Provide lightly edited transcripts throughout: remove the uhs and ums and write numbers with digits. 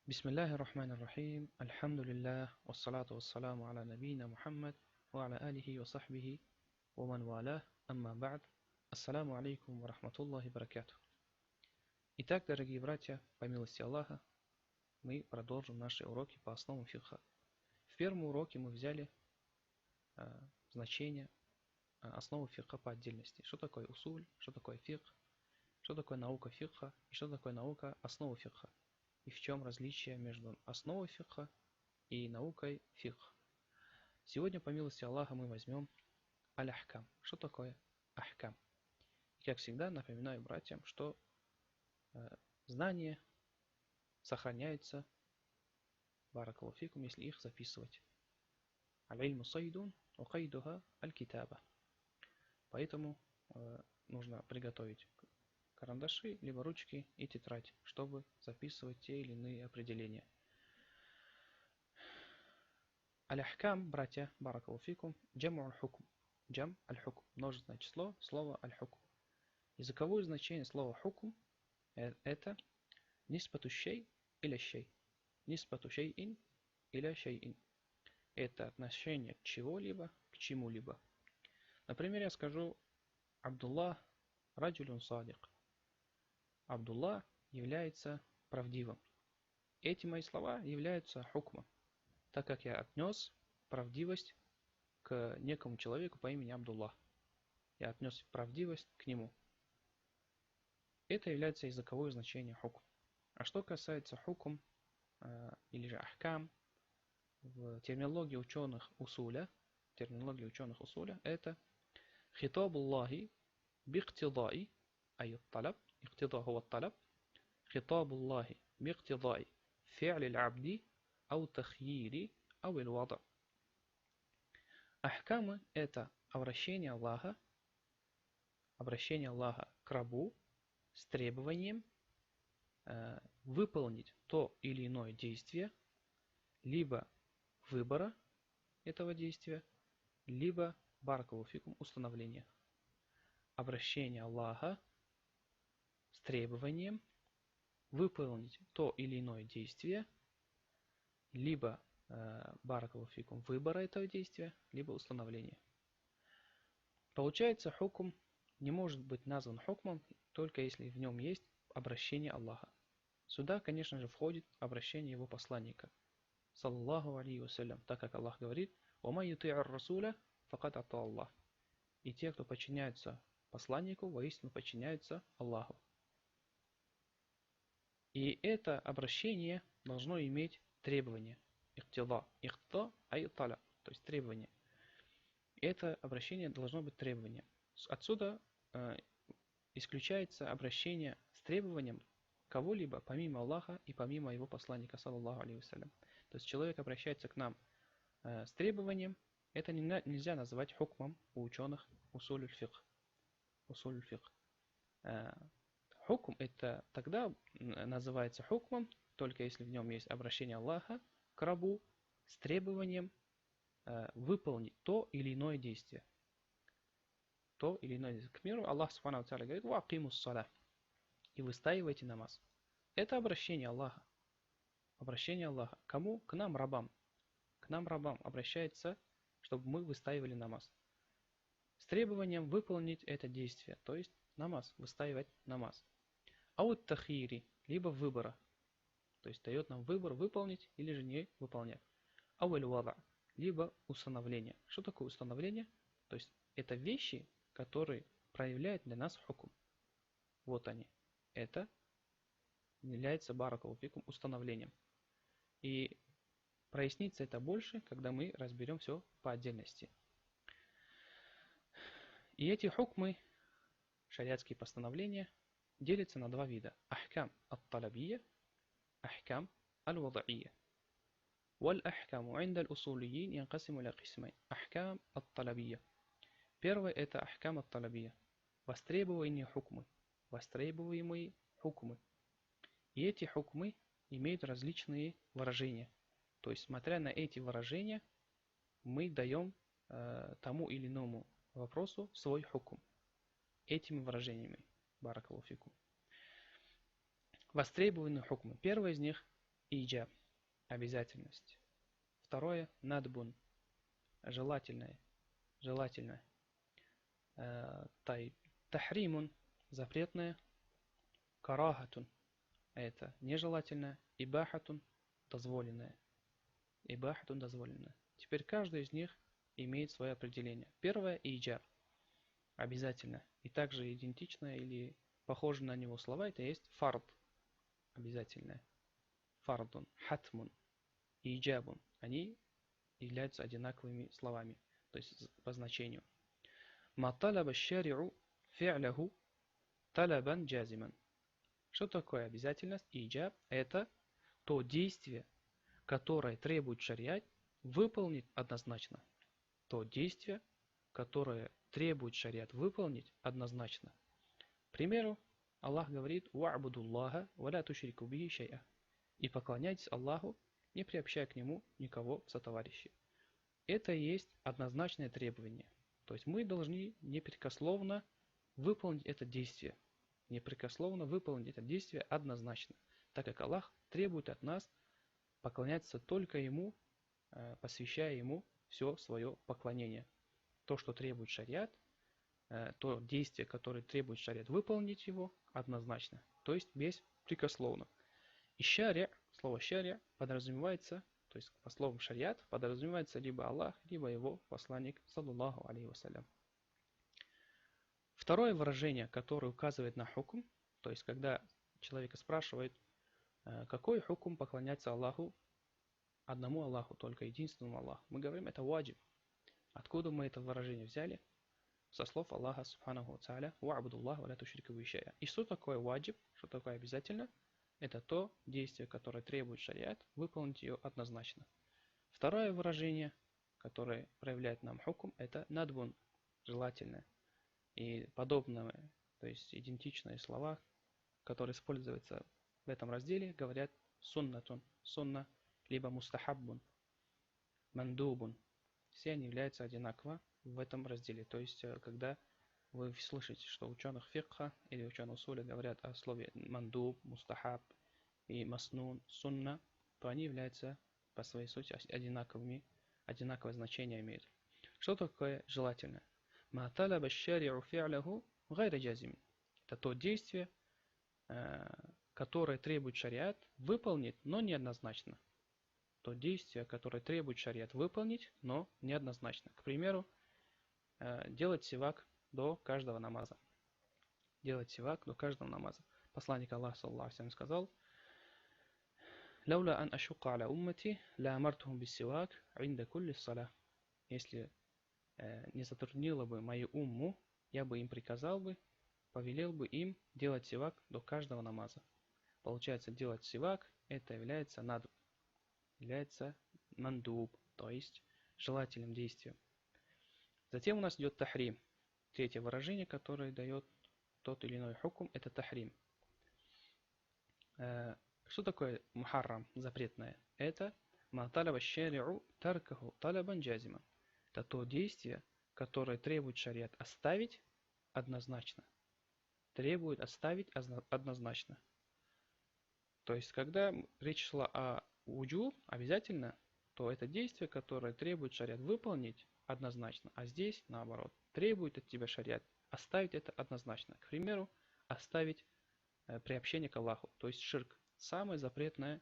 Бисмиллахи рахмани рахим, альхамдулиллах, вассалату вассаламу аля набийна Мухаммад, ва аля алихи ва сахбихи, ва ман валях, амма ба'д. Ассаламу алейкум ва рахматуллахи баракату. Итак, дорогие братья, по милости Аллаха, мы продолжим наши уроки по основам фикха. В первом уроке мы взяли значение основы фикха по отдельности. Что такое усуль, что такое фикх, что такое наука фикха и что такое наука основы фикха. И в чем различие между основой фикха и наукой фикх. Сегодня, по милости Аллаха, мы возьмем аль-ахкам. Что такое ахкам? И, как всегда, напоминаю братьям, что знания сохраняются, баракаллаху фикум, если их записывать. Аль-ильму сайдун, укайдуха аль-китаба. Поэтому нужно приготовить карандаши, либо ручки и тетрадь, чтобы записывать те или иные определения. Аль-ахкам, братья, баракаллаху фикум, джам'у аль-хукм. Джам аль-хукм, множественное число, слово аль-хукм. Языковое значение слова хукм это нисбату шей или шей. Нисбату шейин или шейин. Это отношение к чего-либо, к чему-либо. Например, я скажу Абдуллах раджулюн садик. Абдуллах является правдивым. Эти мои слова являются хукмом, так как я отнес правдивость к некому человеку по имени Абдуллах. Я отнес правдивость к нему. Это является языковое значение хукм. А что касается хукм или же ахкам в терминологии ученых усуля, это хитабуллахи биктидаи ай-талаб, иктида хуа талаб, хитабуллахи биктидаи фи'ли аль-абди ау тахйири ау аль-вада. Ахкамы это обращение Аллаха к рабу с требованием выполнить то или иное действие, либо выбора этого действия, либо баракаллаху фикум установления. Обращение Аллаха с требованием выполнить то или иное действие, либо баракаллаху фикум выбора этого действия, либо установления. Получается, хукм не может быть назван хукмом, только если в нем есть обращение Аллаха. Сюда, конечно же, входит обращение его посланника, саллаллаху алейхи вассалям, так как Аллах говорит: «Вама юти'ар расуля факад ата Аллах». И те, кто подчиняются посланнику, воистину подчиняются Аллаху. И это обращение должно иметь требование. Ихтида. Ихтида ай таля, то есть требование. Это обращение должно быть требованием. Отсюда исключается обращение с требованием кого-либо, помимо Аллаха и помимо его посланника, саллаллаху алейхи вассалям. То есть человек обращается к нам с требованием, это нельзя называть хукмом у ученых усуль фикх. Хукм это тогда называется хукмом, только если в нем есть обращение Аллаха к рабу с требованием выполнить то или иное действие. То или иное действие. К примеру, Аллах Субхану ва Тааля говорит: «Ва акимус салах», и выстаивайте намаз. Это обращение Аллаха. Обращение Аллаха. Кому? К нам, рабам. К нам, рабам, обращается, чтобы мы выстаивали намаз. С требованием выполнить это действие, то есть намаз, выстаивать намаз. Аут тахири, либо выбора. То есть дает нам выбор выполнить или же не выполнять. Ауэль вада, либо установление. Что такое установление? То есть это вещи, которые проявляют для нас хукм. Вот они. Это является баракаллаху фикум установлением. И прояснится это больше, когда мы разберем все по отдельности. И эти хукмы, шариатские постановления, делятся на два вида. Ахкам ат-талабия, ахкам аль-вадаия. والأحكام عند الأصوليين ينقسم إلى قسمين. أحكام الطلبية. Первое это ахкам ат-талабия. Востребуемые хукмы. Востребуемые хукмы. И эти хукмы имеют различные выражения. То есть, смотря на эти выражения, мы даем тому или иному вопросу свой хукм. Этими выражениями. Баракаллаху фикум. Востребованные хукмы. Первое из них иджаб, обязательность. Второе, надбун, желательное, желательное. Тахримун, запретное. Карахатун, это нежелательное. Ибахатун, дозволенное. Ибахатун, дозволенное. Теперь каждый из них имеет свое определение. Первое, иджаб, обязательно. И также идентичное или похоже на него слова, это есть фард, обязательное. Фардун, хатмун, иджабун. Они являются одинаковыми словами, то есть по значению. Ма талаба шари'у фи'ляху талабан джазиман. Что такое обязательность? Иджаб – это то действие, которое требует шариат, выполнить однозначно. То действие, которое требует шариат выполнить однозначно. К примеру, Аллах говорит: «Ва'буду Аллаха ва ла тушрику бихи шай'a». И поклоняйтесь Аллаху, не приобщая к Нему никого в сотоварищи. Это и есть однозначное требование. То есть мы должны непрекословно выполнить это действие. Непрекословно выполнить это действие однозначно. Так как Аллах требует от нас поклоняться только Ему, посвящая Ему все свое поклонение. То, что требует шариат, то действие, которое требует шариат, выполнить его однозначно. То есть беспрекословно. И шариа, слово шариа подразумевается, то есть по словам шариат подразумевается либо Аллах, либо его посланник, саллаллаху алейхи вассалям. Второе выражение, которое указывает на хукм, то есть когда человека спрашивает, какой хукм поклоняться Аллаху, одному Аллаху, только единственному Аллаху, мы говорим, это ваджиб. Откуда мы это выражение взяли? Со слов Аллаха субханаху ва тааля: «Ва'буду Аллаха ва ла тушрику бихи шай'a». И что такое ваджиб? Что такое обязательно? Это то действие, которое требует шариат, выполнить ее однозначно. Второе выражение, которое проявляет нам хукм, это надбун, желательное. И подобное, то есть идентичные слова, которые используются в этом разделе, говорят суннатун, сунна, либо мустахаббун, мандубун. Все они являются одинаково в этом разделе. То есть, когда вы слышите, что ученых фикха или ученых усуля говорят о слове мандуб, мустахаб и маснун, сунна, то они являются по своей сути одинаковыми, одинаковое значение имеют. Что такое желательно? Ма талаба шари'у фи'ляху гайра джазим. Это то действие, которое требует шариат выполнить, но неоднозначно. То действие, которое требует шариат выполнить, но неоднозначно. К примеру, делать сивак до каждого намаза. Делать сивак до каждого намаза. Посланник Аллаха саллаллаху алейхи ва саллям сказал: «Лаула ан ашука аля уммати, ла амартухум биссивак инда кулли ссалях». Если не затруднило бы мою умму, я бы им приказал бы, повелел бы им делать сивак до каждого намаза. Получается, делать сивак это является мандуб, то есть желательным действием. Затем у нас идет тахрим. Третье выражение, которое дает тот или иной хукм, это тахрим. Что такое мухаррам, запретное? Это ма талаба шари'у таркаху талабан джазима. Это то действие, которое требует шариат оставить однозначно. Требует оставить однозначно. То есть, когда речь шла о уджуб, обязательно, то это действие, которое требует шариат выполнить однозначно. А здесь, наоборот, требует от тебя шариат оставить это однозначно. К примеру, оставить приобщение к Аллаху, то есть ширк. Самый запретный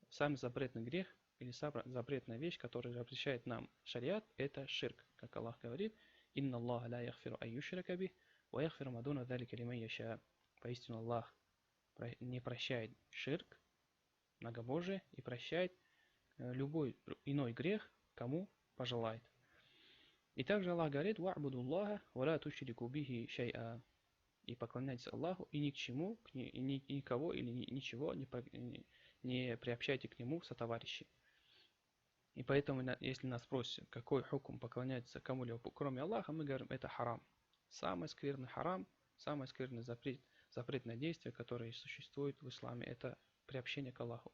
грех или запретная вещь, которая запрещает нам шариат, это ширк. Как Аллах говорит: «Инна Аллаха ла яхфиру ан юшрика бих, ва яхфиру ма дуна залика лиман яша». Поистину Аллах не прощает ширк, многобожие, и прощает любой иной грех, кому пожелает. И также Аллах говорит: «Ва'буду Аллаха ва ла тушрику бихи шай'a». И поклоняйтесь Аллаху, и ни к чему, и никого или ничего не приобщайте к Нему сотоварищи. И поэтому, если нас спросят, какой хукм поклоняется кому-либо, кроме Аллаха, мы говорим, это харам. Самый скверный харам, самое скверное запретное действие, которое существует в исламе, это приобщение к Аллаху.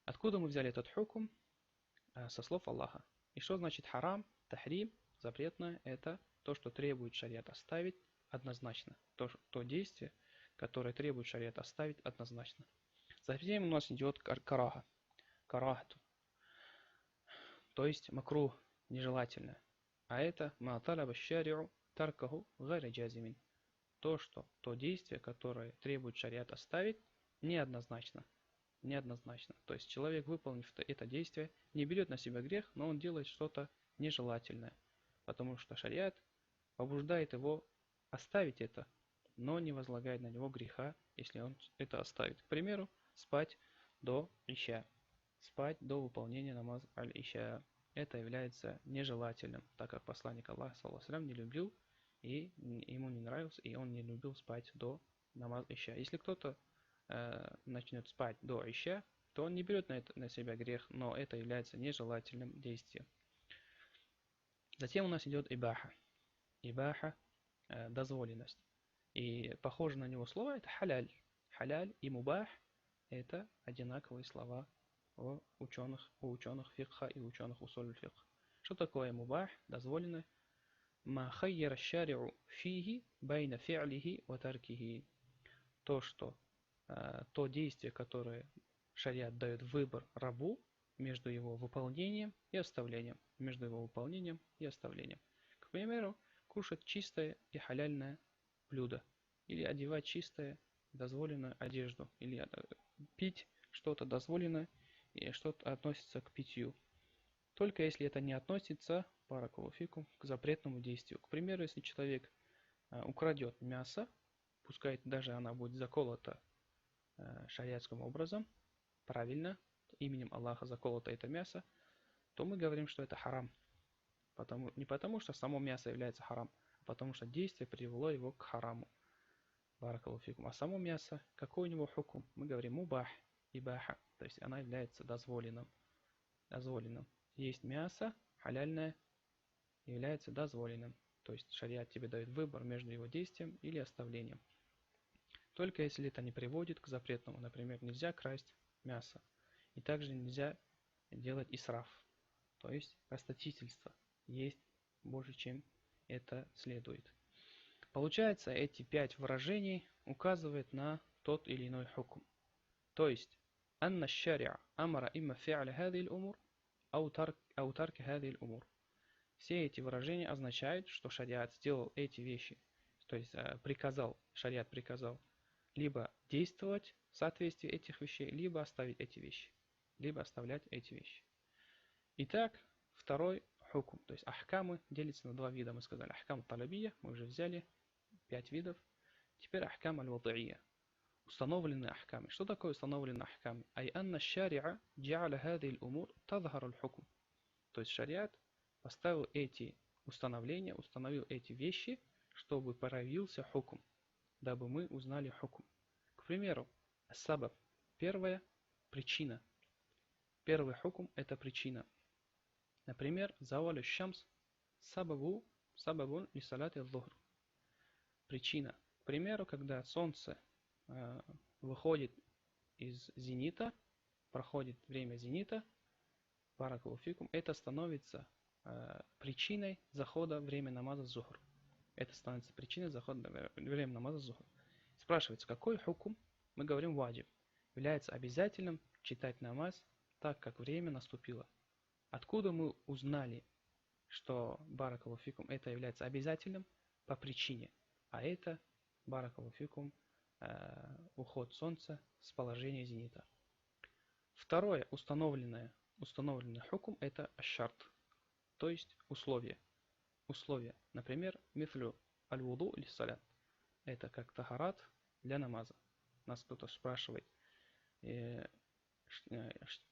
Откуда мы взяли этот хукм? Со слов Аллаха. И что значит харам, тахрим, запретное? Это то, что требует шариат оставить однозначно. То действие, которое требует шариат оставить однозначно. Затем у нас идет караха. Карахату. То есть макрух, нежелательно. А это ма талаба шариу таркаху гайра джазимин. То действие, которое требует шариат оставить, неоднозначно. Неоднозначно. То есть человек, выполнив это действие, не берет на себя грех, но он делает что-то нежелательное. Потому что шариат побуждает его оставить это, но не возлагает на него греха, если он это оставит. К примеру, спать до ища. Спать до выполнения намаз аль-ища. Это является нежелательным, так как посланник Аллаха, саллаллаху алейхи ва саллям, не любил, и ему не нравился, и он не любил спать до намаз ища. Если кто-то начнет спать до ища, то он не берет на себя грех, но это является нежелательным действием. Затем у нас идет ибаха. Ибаха – дозволенность. И похоже на него слово – это халяль. Халяль и мубах – это одинаковые слова у ученых фикха и ученых усуль фикх. Что такое мубах, дозволенное? Ма хайяра шариу фиги байна фи'лихи ва таркихи. То действие, которое шариат дает выбор рабу между его выполнением и оставлением. Между его выполнением и оставлением. К примеру, кушать чистое и халяльное блюдо. Или одевать чистое, дозволенную одежду. Или пить что-то дозволенное и что-то относится к питью. Только если это не относится, баракалуфикум, к запретному действию. К примеру, если человек украдет мясо, пускай даже она будет заколота шариатским образом, правильно, именем Аллаха заколото это мясо, то мы говорим, что это харам. Не потому, что само мясо является харам, а потому что действие привело его к хараму. Баракалуфикум. А само мясо, какой у него хукум? Мы говорим мубах, ибаха, то есть она является дозволенным. Есть мясо, халяльное, является дозволенным. То есть шариат тебе дает выбор между его действием или оставлением. Только если это не приводит к запретному. Например, нельзя красть мясо. И также нельзя делать исраф, то есть расточительство. Есть больше, чем это следует. Получается, эти 5 выражений указывают на тот или иной хукм. То есть, анна шариа амара имма фи'аля хади аль-умур, ау тарк хади аль-умур. Все эти выражения означают, что шариат сделал эти вещи, то есть шариат приказал либо действовать в соответствии этих вещей, либо оставить эти вещи. Либо оставлять эти вещи. Итак, второй хукм, то есть ахкамы делятся на 2 вида. Мы сказали ахкам талабия, мы уже взяли 5 видов. Теперь ахкам аль-вад'ия. Установленные ахкамы. Что такое установленные ахкамы? Ай анна шариа джа'аля хади аль-умур тазхар аль-хукм. То есть шариат поставил эти установления, установил эти вещи, чтобы проявился хукм, дабы мы узнали хукм. К примеру, сабаб. Первая причина. Первый хукм – это причина. Например, завалю шамс сабабун ли салати аль-зухр. Причина. К примеру, когда солнце выходит из зенита, проходит время зенита, баракалуфикум, это становится причиной захода время намаза зухр. Это становится причиной захода время намаза зухр. Спрашивается, какой хукм? Мы говорим ваджиб. Является обязательным читать намаз так, как время наступило. Откуда мы узнали, что баракалуфикум это является обязательным? По причине. А это баракалуфикум уход солнца с положения зенита. Второе установленный хукм это ашшарт, то есть условие. Условие. Например, мифлю аль-вуду или салят. Это как тахарат для намаза. Нас кто-то спрашивает,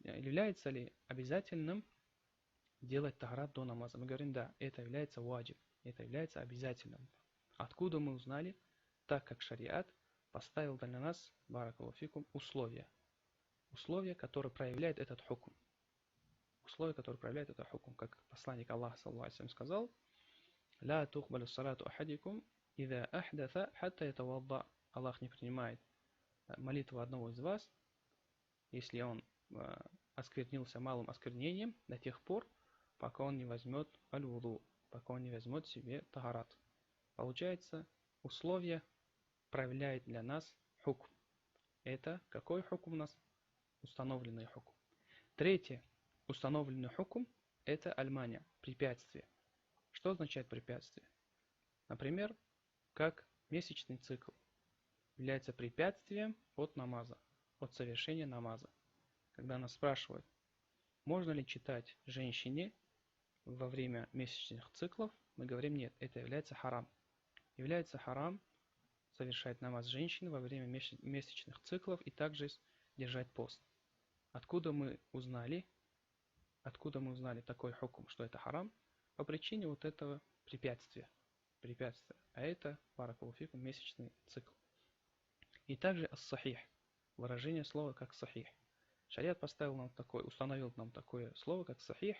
является ли обязательным делать тахарат до намаза. Мы говорим, да, это является ваджиб, это является обязательным. Откуда мы узнали? Так как шариат поставил для нас, баракалуфикум, условия. Условия, которые проявляют этот хукм. Условия, которые проявляют этот хукм. Как посланник Аллаха, саллаллаху алейхи ва саллям, сказал, «Ла тухбалю салату ахадикум, ида ахдатha хатта ятавадда». Аллах не принимает молитву одного из вас, если он осквернился малым осквернением, до тех пор, пока он не возьмет аль-вуду, пока он не возьмет себе тахарат. Получается, условие проявляет для нас хукм. Это какой хукм у нас? Установленный хукм. Третье. Установленный хукм – это аль-маня, препятствие. Что означает препятствие? Например, как месячный цикл является препятствием от намаза, от совершения намаза. Когда нас спрашивают, можно ли читать женщине во время месячных циклов, мы говорим нет, это является харам. Является харам совершать намаз женщины во время месячных циклов и также держать пост. Откуда мы узнали такой хукм, что это харам? По причине вот этого препятствия. А это, баракаллаху фикум, месячный цикл. И также ас-сахих, выражение слова как сахих. Шариат установил нам такое слово как сахих,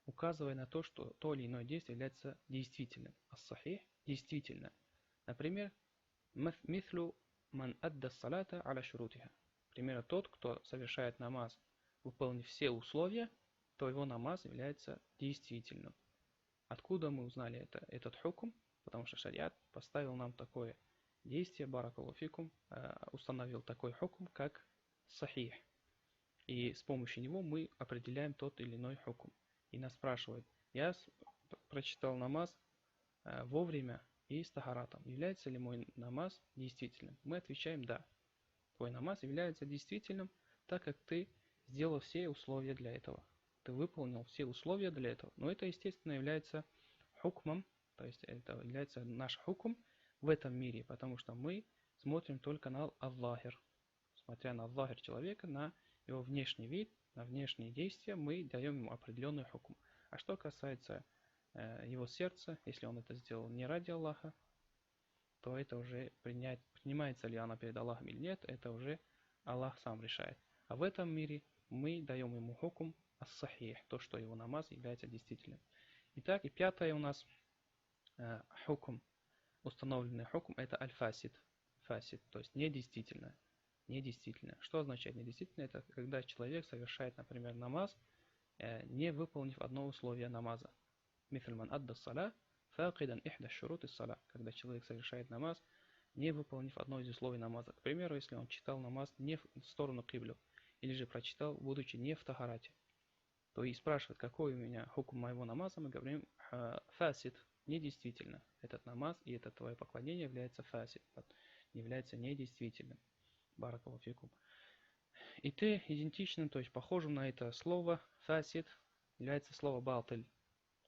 указывая на то, что то или иное действие является действительным. Ас-сахих действительно. Например, мithlu ман адда салата аля шурутиха. Например, тот, кто совершает намаз, выполнив все условия, то его намаз является действительным. Откуда мы узнали этот хукм? Потому что шариат поставил нам такое действие, баракаллаху фикум, установил такой хукм, как сахих. И с помощью него мы определяем тот или иной хукм. И нас спрашивают, я прочитал намаз вовремя и с тахаратом. Является ли мой намаз действительным? Мы отвечаем да. Твой намаз является действительным, так как ты сделал все условия для этого. Ты выполнил все условия для этого. Но это, естественно, является хукмом, то есть это является наш хукм в этом мире, потому что мы смотрим только на аллахир. Смотря на аллахир человека, на его внешний вид, на внешние действия, мы даем ему определенный хукм. А что касается его сердца, если он это сделал не ради Аллаха, то это уже принимается ли она перед Аллахом или нет, это уже Аллах сам решает. А в этом мире мы даем ему хукм ас-сахих, то, что его намаз является действительным. Итак, и пятое у нас хукм, установленный хукм, это аль-фасид. Фасид, то есть недействительно. Недействительно. Что означает недействительно? Это когда человек совершает, например, намаз, не выполнив одно условие намаза. Мифельман адда сала, факидан ихда шурут из сала. Когда человек совершает намаз, не выполнив одно из условий намаза. К примеру, если он читал намаз не в сторону киблю, или же прочитал, будучи не в тахарате, то и спрашивает, какой у меня хукм моего намаза, мы говорим фасид, недействительно. Этот намаз и это твое поклонение является фасид, является недействительным. Баракаллаху фикум. И ты идентичным, то есть похожим на это слово фасид является слово балтель.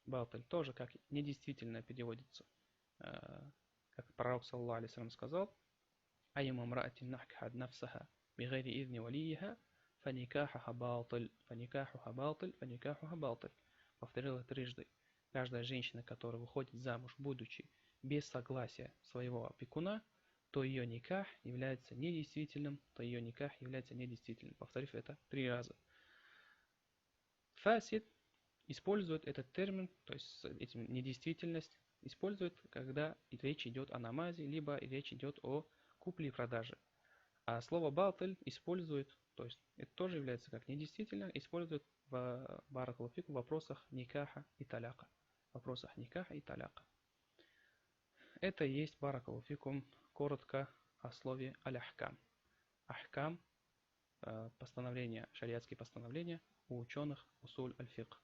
Балтель тоже как недействительно переводится. Как пророк саллаллаху алейхи вассалям сказал, айюма мраатин нахкахад нафсаха бигайри идни валийха фаникахуха балтель, фаникахуха балтель, фаникахуха балтель. Повторил это трижды. Каждая женщина, которая выходит замуж, будучи без согласия своего опекуна, то ее никах является недействительным, Повторив это 3 раза. Фасид использует этот термин, то есть этим недействительность, использует, когда речь идет о намазе, либо речь идет о купле и продаже. А слово балтель использует, то есть это тоже является как недействительно, использует в баракаллаху фикум в вопросах никаха и таляка. Это и есть баракаллаху фикум коротко о слове аль-ахкам. Ахкам, постановления, шариатские постановления у ученых усуль аль-фикх.